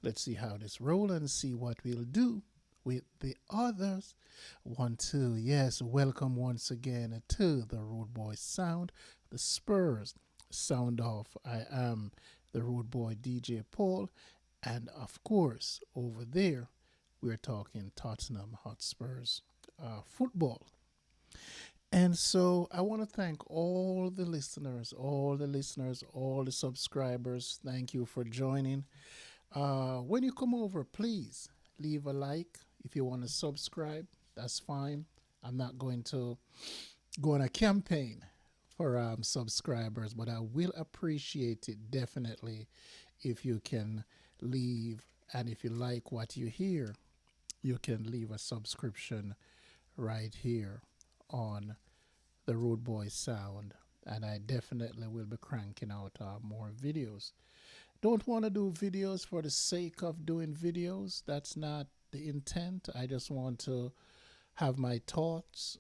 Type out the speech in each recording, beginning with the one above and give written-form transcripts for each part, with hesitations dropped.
Let's see how this roll and see what we'll do with the others. 1, 2. Yes, welcome once again to the Rudeboy Sound, the Spurs Sound Off. I am the Rudeboy DJ Paul, and of course, over there, we're talking Tottenham HotSpurs football. And so I want to thank all the subscribers. Thank you for joining. When you come over, please leave a like. If you want to subscribe, that's fine. I'm not going to go on a campaign for subscribers, but I will appreciate it definitely if you can leave. And if you like what you hear, you can leave a subscription right here on the Rude Boy Sound. And I definitely will be cranking out more videos. Don't want to do videos for the sake of doing videos. That's not the intent. I just want to have my thoughts.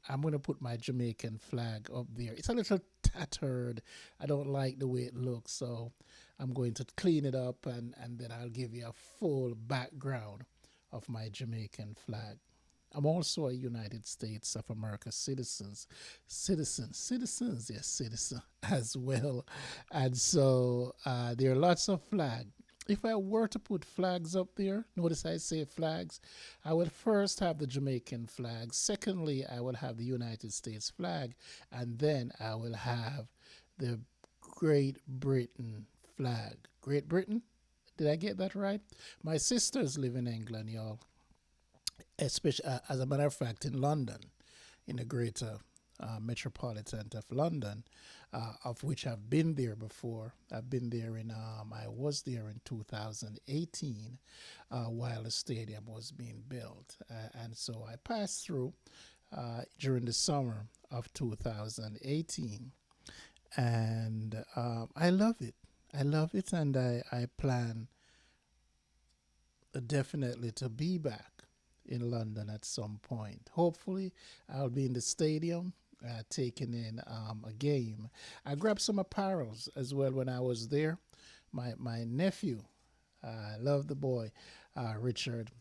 I'm going to put my Jamaican flag up there. It's a little tattered. I don't like the way it looks, so I'm going to clean it up, and then I'll give you a full background of my Jamaican flag. I'm also a United States of America citizens, yes, citizen as well. And so there are lots of flags. If I were to put flags up there, notice I say flags, I would first have the Jamaican flag. Secondly, I would have the United States flag. And then I will have the Great Britain flag. Great Britain? Did I get that right? My sisters live in England, y'all. Especially, as a matter of fact, in London, in the greater metropolitan of London, of which I've been there before. I've been there I was there in 2018 while the stadium was being built. And so I passed through during the summer of 2018. And I love it. I love it, and I plan definitely to be back in London at some point. Hopefully, I'll be in the stadium taking in a game. I grabbed some apparels as well when I was there. My nephew, I love the boy, Richard,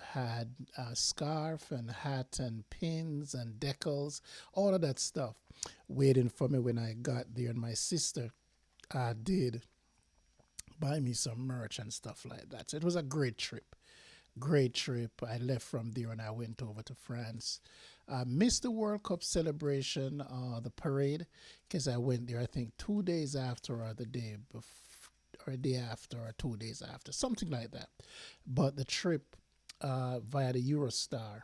had a scarf and hat and pins and decals, all of that stuff waiting for me when I got there. And my sister did buy me some merch and stuff like that. So it was a great trip. Great trip. I left from there and I went over to France. Missed the World Cup celebration, the parade, because I went there, I think, 2 days after or the day before, or a day after or 2 days after, something like that. But the trip via the Eurostar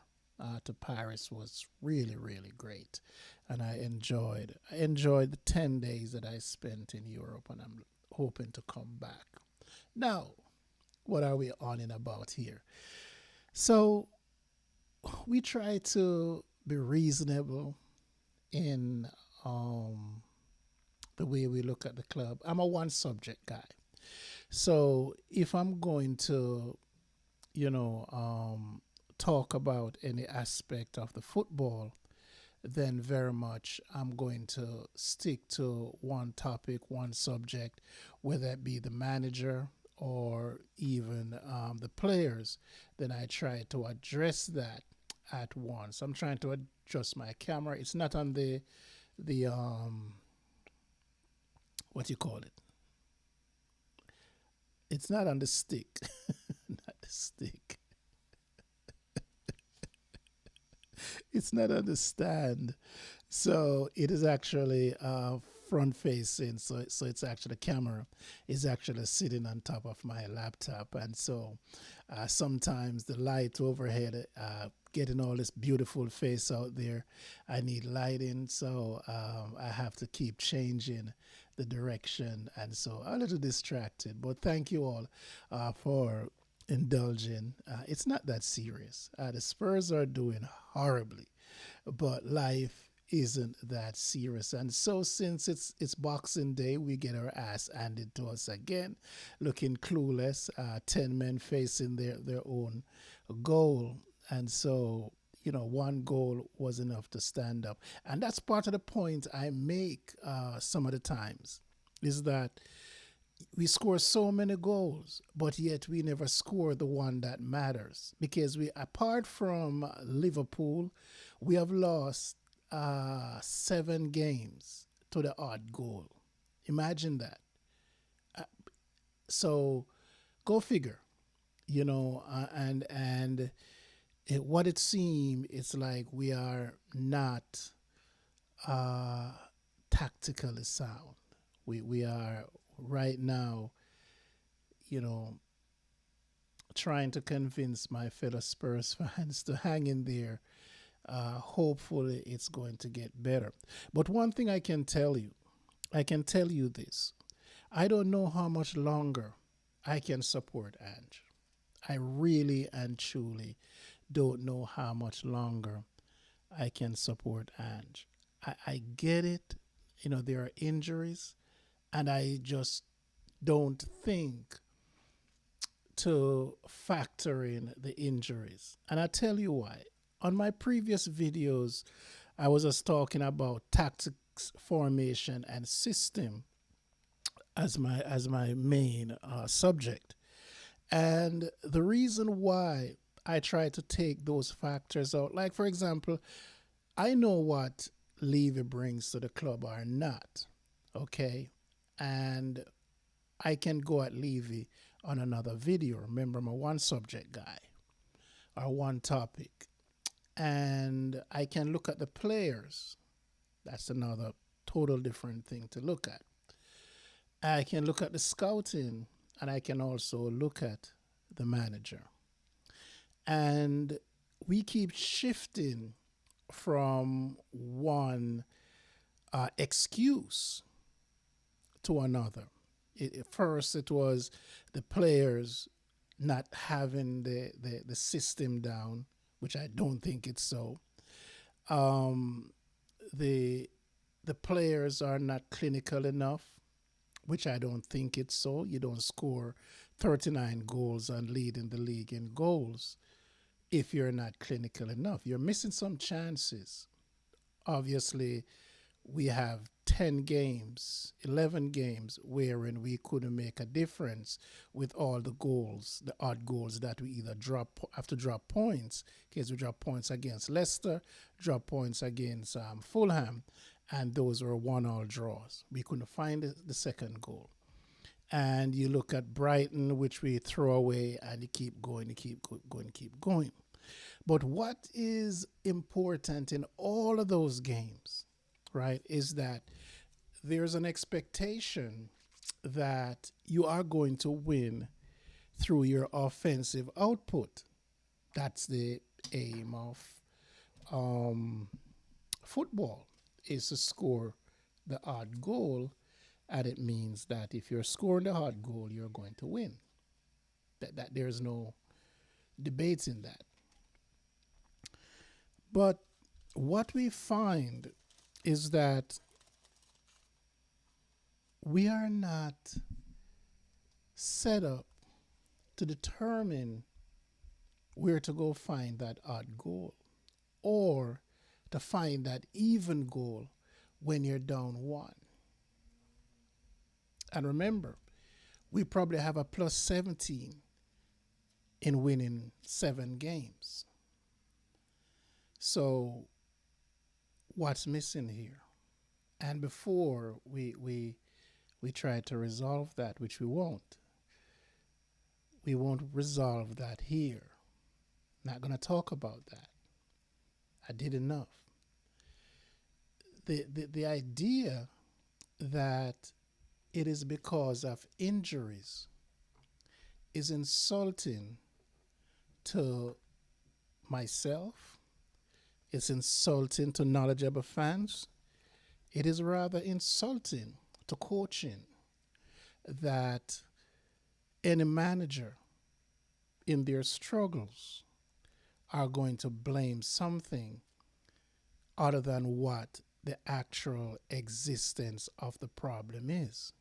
to Paris was really, really great. And I enjoyed the 10 days that I spent in Europe, and I'm hoping to come back. Now, what are we on and about here? So we try to be reasonable in the way we look at the club. I'm a one subject guy. So if I'm going to, talk about any aspect of the football, then very much I'm going to stick to one topic, one subject, whether it be the manager or even the players. Then I try to address that at once. I'm trying to adjust my camera. It's not on the what you call it. It's not on the stick, not the stick. It's not on the stand. So it is actually front facing. So it's actually the camera is actually sitting on top of my laptop. And so sometimes the light overhead, getting all this beautiful face out there, I need lighting. So I have to keep changing the direction. And so I'm a little distracted. But thank you all for indulging. It's not that serious. The Spurs are doing horribly, but life isn't that serious. And so since it's Boxing Day, we get our ass handed to us again, looking clueless. 10 men facing their own goal, and so one goal was enough to stand up. And that's part of the point I make some of the times, is that We score so many goals, but yet we never score the one that matters. Because we, apart from Liverpool, we have lost 7 games to the odd goal. Imagine that. So go figure, and what it seems, it's like we are not uh, tactically sound. We are right now, you know, trying to convince my fellow Spurs fans to hang in there. Hopefully, it's going to get better. But one thing I can tell you this: I don't know how much longer I can support Ange. I really and truly don't know how much longer I can support Ange. I get it. There are injuries, and I just don't think to factor in the injuries. And I tell you why. On my previous videos, I was just talking about tactics, formation, and system as my main subject. And the reason why I try to take those factors out, like for example, I know what Levy brings to the club or not, okay, and I can go at Levy on another video. Remember, I'm a one subject guy or one topic, and I can look at the players. That's another total different thing to look at. I can look at the scouting, and I can also look at the manager. And we keep shifting from one excuse to another. First, it was the players not having the system down, which I don't think it's so. Um, the the players are not clinical enough, which I don't think it's so. You don't score 39 goals and lead in the league in goals if you're not clinical enough. You're missing some chances. Obviously, we have 10 games, 11 games wherein we couldn't make a difference with all the goals, the odd goals that we either have to drop points, in case we drop points against Leicester, drop points against Fulham, and those were 1-1 draws. We couldn't find the second goal. And you look at Brighton, which we throw away, and you keep going, you keep going, keep going. But what is important in all of those games, right, is that there's an expectation that you are going to win through your offensive output. That's the aim of um, football, is to score the odd goal, and it means that if you're scoring the odd goal, you're going to win. That there's no debates in that. But what we find is that we are not set up to determine where to go find that odd goal or to find that even goal when you're down one. And remember, we probably have a plus 17 in winning 7 games. So what's missing here? And before we try to resolve that, which we won't resolve that here. Not going to talk about that. I did enough. The idea that it is because of injuries is insulting to myself. It's insulting to knowledgeable fans. It is rather insulting to coaching that any manager in their struggles are going to blame something other than what the actual existence of the problem is.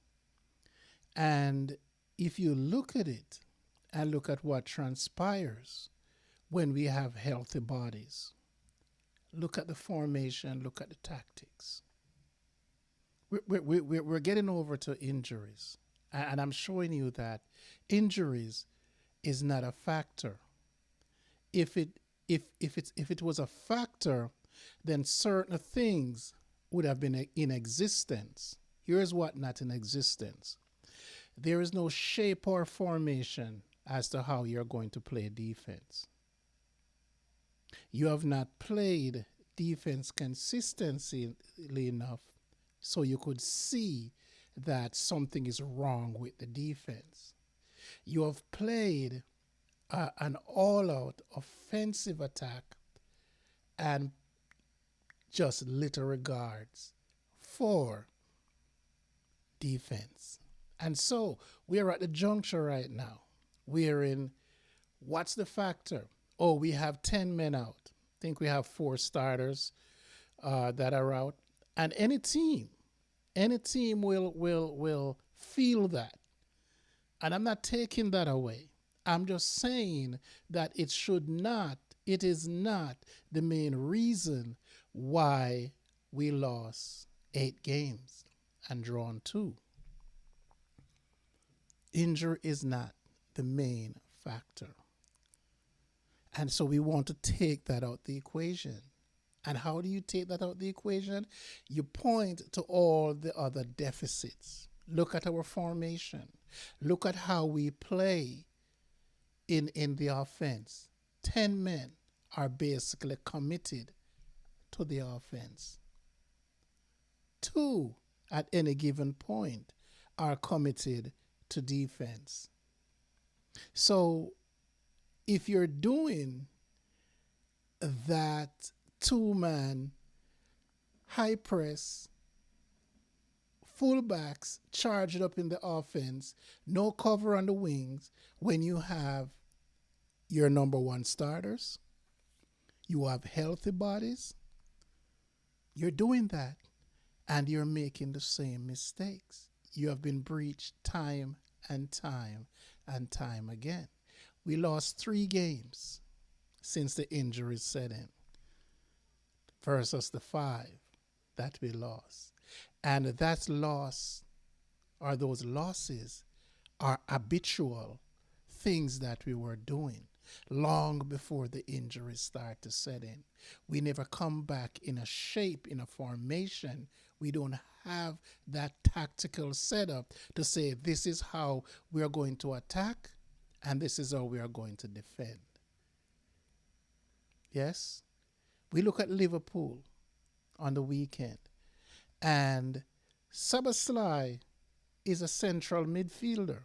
And if you look at it and look at what transpires when we have healthy bodies, look at the formation, look at the tactics. We're getting over to injuries, And I'm showing you that injuries is not a factor. If it if it was a factor, then certain things would have been in existence. Here's what not in existence. There is no shape or formation as to how you're going to play defense. You have not played defense consistently enough so you could see that something is wrong with the defense. You have played an all out offensive attack and just little regards for defense. And so we're at the juncture right now. We're in what's the factor? Oh, we have 10 men out. I think we have 4 starters that are out. And any team will feel that. And I'm not taking that away. I'm just saying that it is not the main reason why we lost 8 games and drawn 2. Injury is not the main factor. And so we want to take that out the equation. And how do you take that out the equation? You point to all the other deficits. Look at our formation. Look at how we play in the offense. 10 men are basically committed to the offense. 2 at any given point are committed to defense. So if you're doing that 2-man high press, fullbacks charged up in the offense, no cover on the wings, when you have your number 1 starters, you have healthy bodies, you're doing that and you're making the same mistakes. You have been breached time and time and time again. We lost 3 games since the injuries set in versus the 5 that we lost. And that loss, or those losses, are habitual things that we were doing long before the injuries start to set in. We never come back in a shape, in a formation. We don't have that tactical setup to say this is how we are going to attack and this is how we are going to defend. Yes? We look at Liverpool on the weekend, and Szoboszlai is a central midfielder.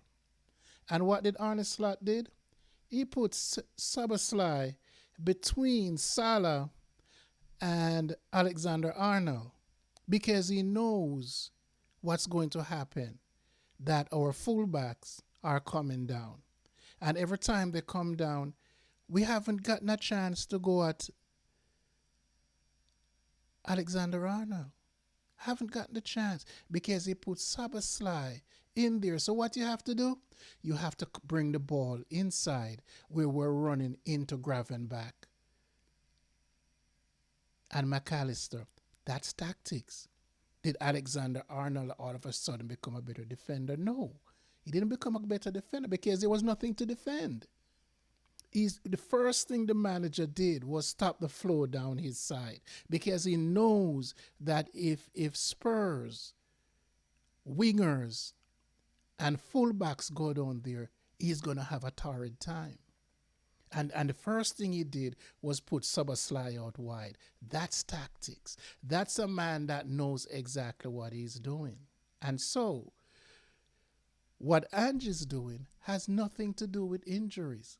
And what did Arne Slot did? He put Szoboszlai between Salah and Alexander-Arnold because he knows what's going to happen, that our fullbacks are coming down. And every time they come down, we haven't gotten a chance to go at Alexander-Arnold. Haven't gotten the chance because he put Szoboszlai in there. So what you have to do? You have to bring the ball inside where we're running into Gravenbach and McAllister. That's tactics. Did Alexander-Arnold all of a sudden become a better defender? No. He didn't become a better defender because there was nothing to defend. The first thing the manager did was stop the flow down his side because he knows that if Spurs, wingers, and fullbacks go down there, he's going to have a torrid time. And the first thing he did was put Szoboszlai out wide. That's tactics. That's a man that knows exactly what he's doing. And so, what Ange is doing has nothing to do with injuries.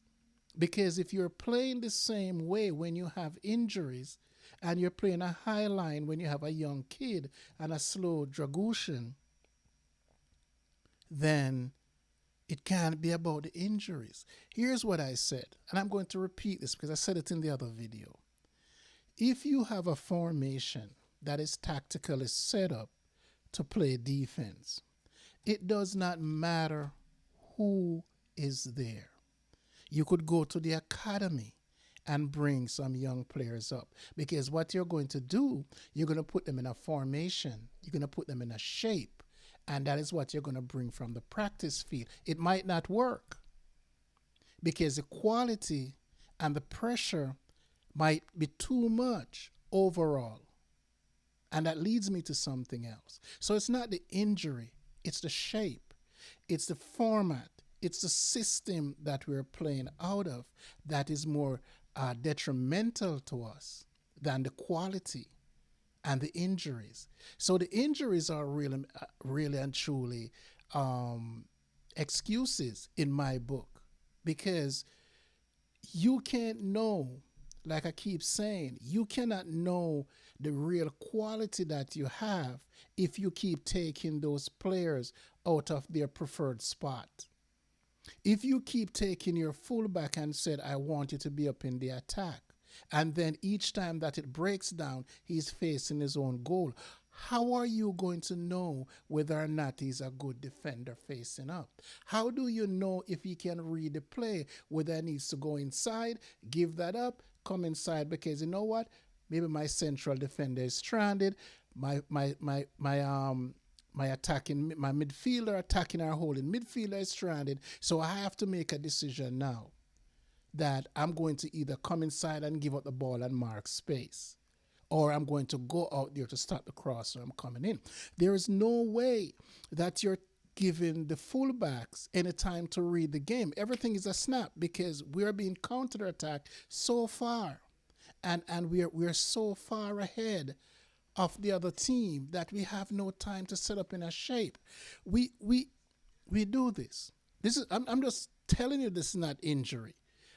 Because if you're playing the same way when you have injuries, and you're playing a high line when you have a young kid and a slow Dragushin, then it can't be about the injuries. Here's what I said, and I'm going to repeat this because I said it in the other video. If you have a formation that is tactically set up to play defense, it does not matter who is there. You could go to the academy and bring some young players up because what you're going to do, you're going to put them in a formation. You're going to put them in a shape. And that is what you're going to bring from the practice field. It might not work because the quality and the pressure might be too much overall. And that leads me to something else. So it's not the injury, it's the shape, it's the format, it's the system that we're playing out of that is more detrimental to us than the quality and the injuries. So the injuries are really and truly excuses in my book, because you can't know, like I keep saying, you cannot know the real quality that you have if you keep taking those players out of their preferred spot. If you keep taking your fullback and said, I want you to be up in the attack, and then each time that it breaks down, he's facing his own goal, how are you going to know whether or not he's a good defender facing up? How do you know if he can read the play, whether he needs to go inside, give that up, come inside? Because you know what? Maybe my central defender is stranded. My midfielder attacking our holding midfielder is stranded. So I have to make a decision now that I'm going to either come inside and give up the ball and mark space, or I'm going to go out there to stop the cross, or I'm coming in. There is no way that you're giving the fullbacks any time to read the game. Everything is a snap because we're being counter-attacked so far. And we're so far ahead of the other team that we have no time to set up in a shape. We do this. I'm just telling you, this is not injury.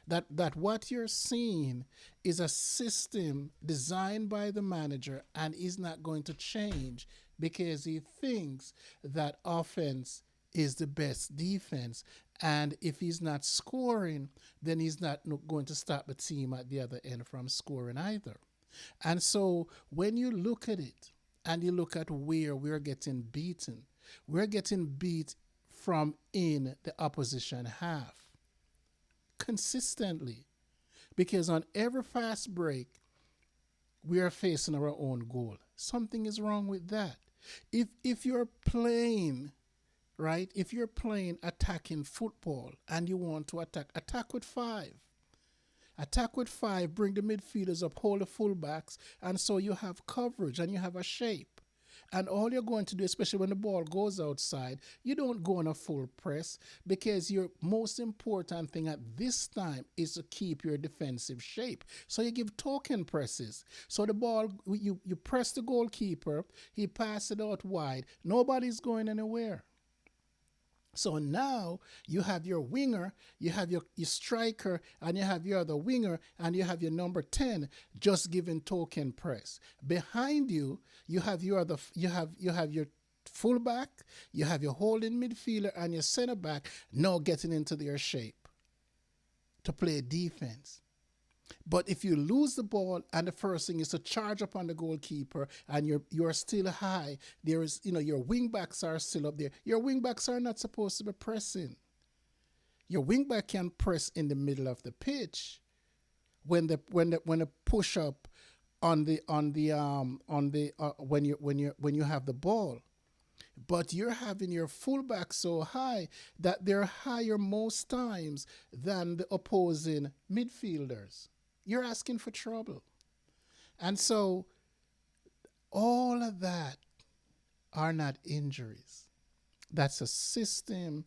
That what you're seeing is a system designed by the manager and is not going to change because he thinks that offense is the best defense. And if he's not scoring, then he's not going to stop the team at the other end from scoring either. And so when you look at it and you look at where we're getting beaten, we're getting beat from in the opposition half consistently, because on every fast break we are facing our own goal. Something is wrong with that. If you're playing right, if you're playing attacking football and you want to attack with five. Attack with five, bring the midfielders up, hold the fullbacks, and so you have coverage and you have a shape. And all you're going to do, especially when the ball goes outside, you don't go on a full press, because your most important thing at this time is to keep your defensive shape. So you give token presses. So the ball, you press the goalkeeper, he passes it out wide. Nobody's going anywhere. So now you have your winger, you have your striker, and you have your other winger, and you have your number 10 just giving token press. Behind you, you have your other, you have your fullback, you have your holding midfielder, and your center back now getting into their shape to play defense. But if you lose the ball and the first thing is to charge up on the goalkeeper and you're still high, there is, your wing backs are still up there. Your wing backs are not supposed to be pressing. Your wing back can press in the middle of the pitch when the push up when you have the ball. But you're having your fullback so high that they're higher most times than the opposing midfielders. You're asking for trouble. And so all of that are not injuries. That's a system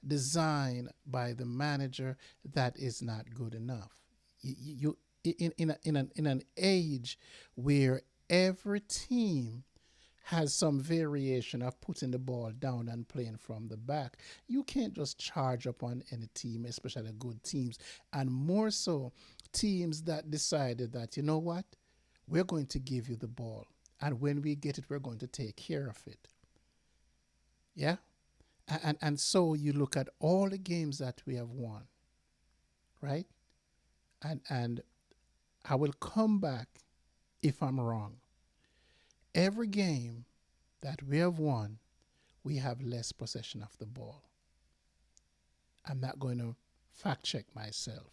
designed by the manager that is not good enough. In an age where every team has some variation of putting the ball down and playing from the back, you can't just charge up on any team, especially good teams, and more so teams that decided that, you know what, we're going to give you the ball, and when we get it, we're going to take care of it. Yeah? And so you look at all the games that we have won, right? And I will come back if I'm wrong. Every game that we have won, we have less possession of the ball. I'm not going to fact check myself.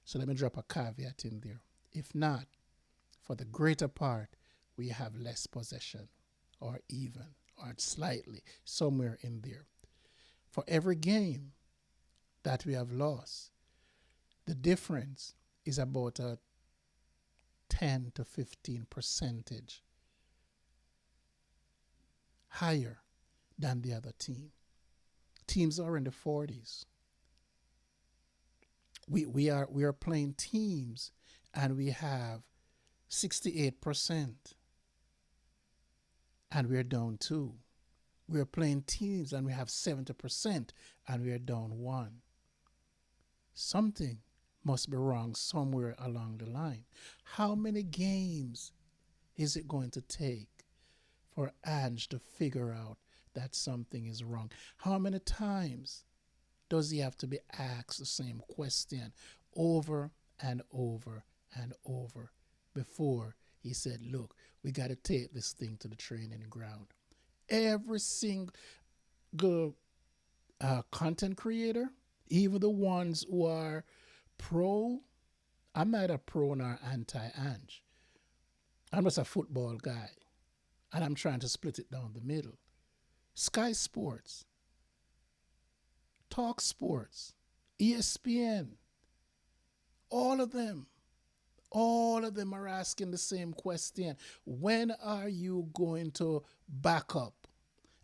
So let me drop a caveat in there. If not, for the greater part, we have less possession, or even, or slightly, somewhere in there. For every game that we have lost, the difference is about a 10 to 15 percentage higher than the other team. Teams are in the 40s. We are playing teams and we have 68% and we're down 2. We're playing teams and we have 70% and we're down 1. Something must be wrong somewhere along the line. How many games is it going to take for Ange to figure out that something is wrong? How many times does he have to be asked the same question over and over and over before he said, look, we got to take this thing to the training ground? Every single content creator, even the ones who are pro, I'm neither pro nor anti-Ange. I'm just a football guy, and I'm trying to split it down the middle. Sky Sports, Talk Sports, ESPN, all of them are asking the same question. When are you going to back up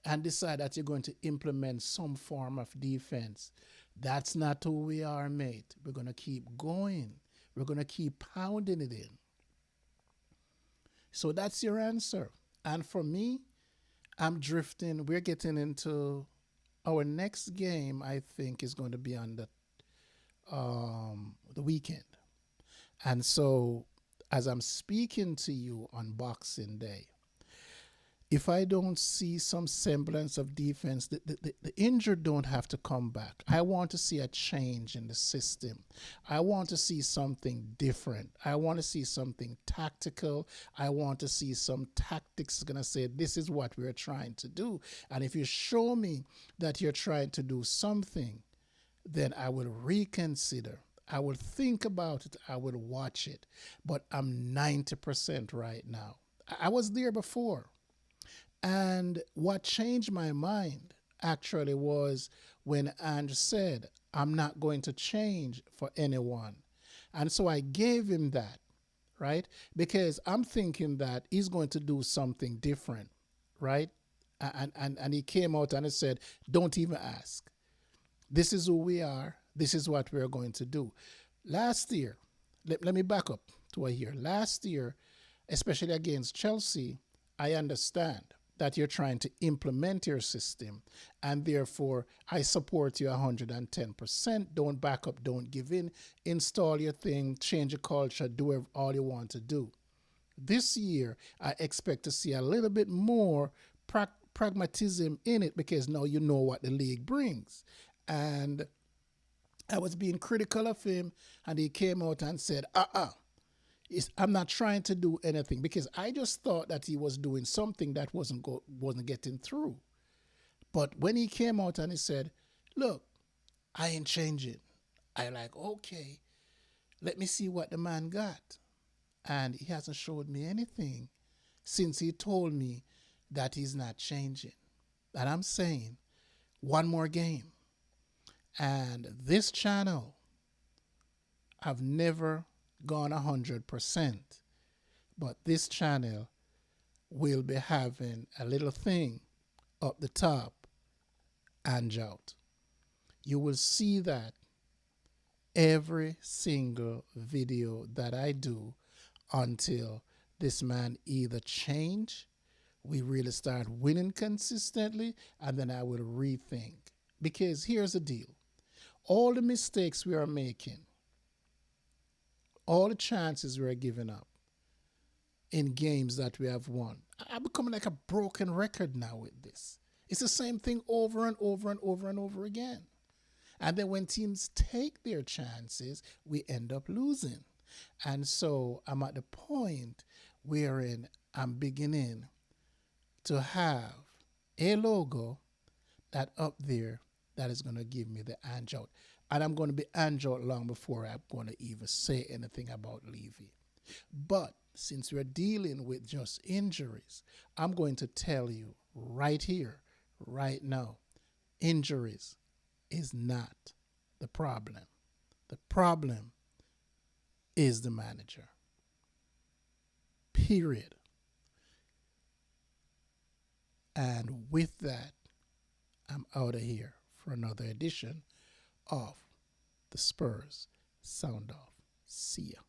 and decide that you're going to implement some form of defense? That's not who we are, mate. We're going to keep going. We're going to keep pounding it in. So that's your answer. And for me, I'm drifting. We're getting into our next game, I think, is going to be on the weekend. And so as I'm speaking to you on Boxing Day, if I don't see some semblance of defense, the injured don't have to come back. I want to see a change in the system. I want to see something different. I want to see something tactical. I want to see some tactics going to say, this is what we're trying to do. And if you show me that you're trying to do something, then I will reconsider. I will think about it. I will watch it. But I'm 90% right now. I was there before. And what changed my mind actually was when Ange said, I'm not going to change for anyone. And so I gave him that, right? Because I'm thinking that he's going to do something different, right? And he came out and he said, don't even ask. This is who we are. This is what we're going to do. Last year, let me back up to a year. Last year, especially against Chelsea, I understand that you're trying to implement your system, and therefore I support you 110%. Don't back up, don't give in, install your thing, change your culture, do all you want to do. This year, I expect to see a little bit more pragmatism in it, because now you know what the league brings. And I was being critical of him, and he came out and said, I'm not trying to do anything, because I just thought that he was doing something that wasn't getting through. But when he came out and he said, look, I ain't changing, I like, okay, let me see what the man got. And he hasn't showed me anything since he told me that he's not changing. And I'm saying, one more game. And this channel, I've never gone 100%, but this channel will be having a little thing up the top, Ange out. You will see that every single video that I do until this man either change, we really start winning consistently, and then I will rethink. Because here's the deal. All the mistakes we are making, all the chances we are giving up in games that we have won, I'm becoming like a broken record now with this. It's the same thing over and over and over and over again. And then when teams take their chances, we end up losing. And so I'm at the point wherein I'm beginning to have a logo that up there that is going to give me the Ange out. And I'm going to be Ange out long before I'm going to even say anything about Levy. But since we're dealing with just injuries, I'm going to tell you right here, right now. Injuries is not the problem. The problem is the manager. Period. And with that, I'm out of here for another edition of the Spurs Sound Off. See ya.